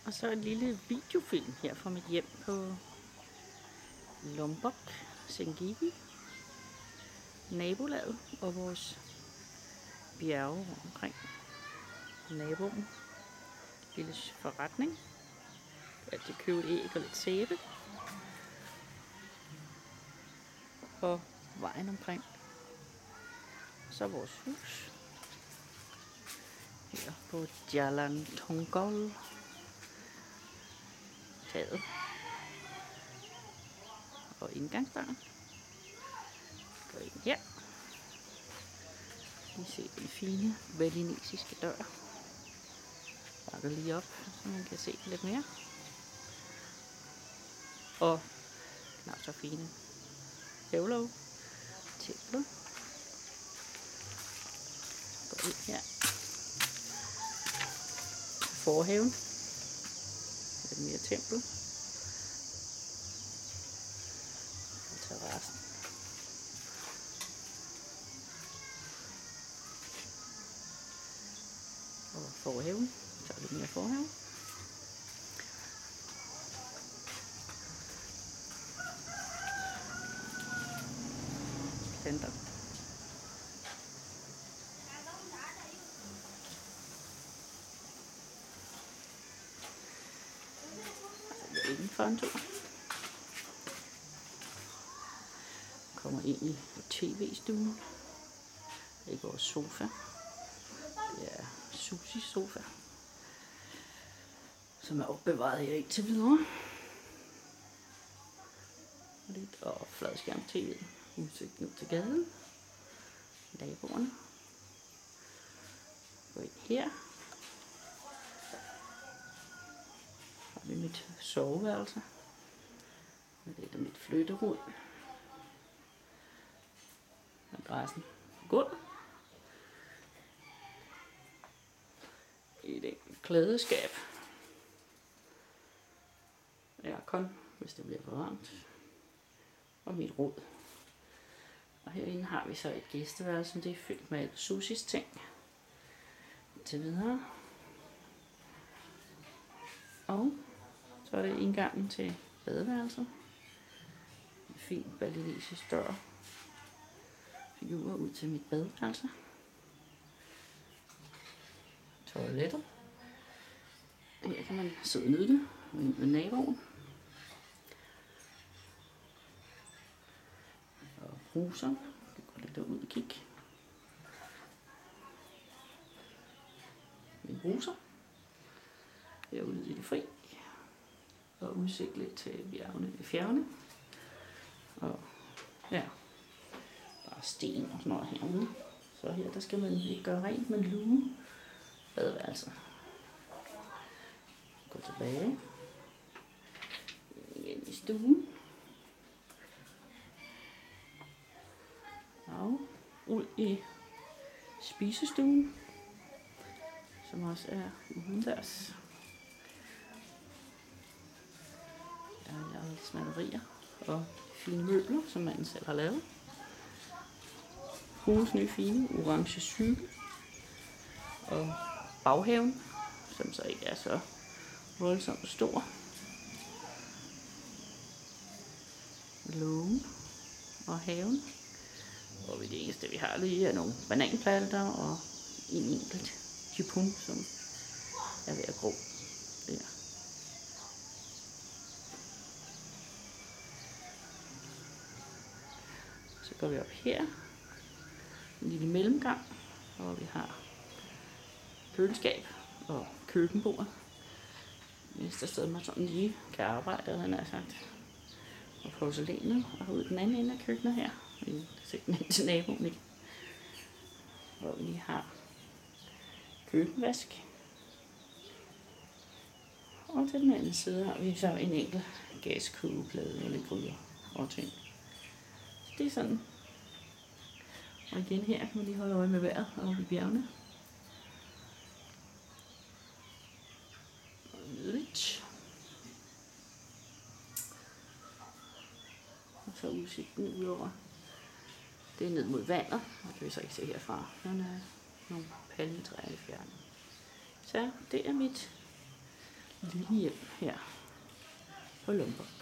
Og så en lille videofilm her fra mit hjem på Lombok, Singiri, nabolaget og vores bjerge omkring naboen. Lille forretning. Altid købe et æg og lidt sæbe. Og vejen omkring. Så vores hus. Her på Jalan Tongol. Taget. Og indgangsdøren. Gå ind her. Vi ser den fine balinesiske dør. Bakker lige op, så man kan se lidt mere. Og knap så fine hævlov. Templet. Gå ind her. Forhaven. Lidt mere tempel. Og terrassen. Og forhaven. Så lidt mere forhaven. Planter. Indenfor en tur. Kommer ind i tv-stuen. Det er vores sofa. Det er Susis sofa, som er opbevaret her indtil videre. Og fladskærm tv. Udsigt ud til gaden. Naboerne. Gå ind her. Har vi mit soveværelse. Det er mit flytterod. Madrassen på gulvet. Et enkelt klædeskab. Aircon, hvis det bliver for varmt. Og mit rod. Og herinde har vi så et gæsteværelse, som det er fyldt med alt Susis ting. Til videre. Og så er det indgangen til badeværelset. En fin balinesisk dør. Figurer ud til mit badeværelse. Toilettet. Her kan man sidde og nyde det. Og ind med naboen. Og bruser. Det går lidt ud og kigge. Min bruser. Herude i det fri. Og udsigt lidt til bjergene i fjerne. Og ja, bare sten og sådan noget herude. Så her der skal man ikke gøre rent, men luge badeværelset. Gå tilbage. Igen i stuen. Og ud i spisestuen, som også er udendørs. Der er lavet smalerier og fine møbler, som manden selv har lavet. Hugens nye fine orange cykel. Og baghaven, som så ikke er så voldsomt stor. Lågen og haven. Og det eneste vi har lige er nogle bananplanter og en enkelt chipun, som er ved at gro der. Så går vi op her. En lille mellemgang, hvor vi har køleskab og køkkenbord. Næste sted man sådan lige kan arbejde, han er sagt. Og porcelænet, og ud den anden ende af køkkenet her. Vi kan se den ind til naboen, ikke? Hvor vi lige har køkkenvask. Og til den anden side har vi så en enkelt gaskugeplade og lidt gryder og ting. Så det er sådan. Og igen her kan man lige holde øje med vejret oppe i bjergene. Og nydeligt. Og så udsigten udover. Det er ned mod vandet, og det kan vi så ikke se herfra. Der er nogle palmetræer i fjerne. Så det er mit linje her på Lundborg.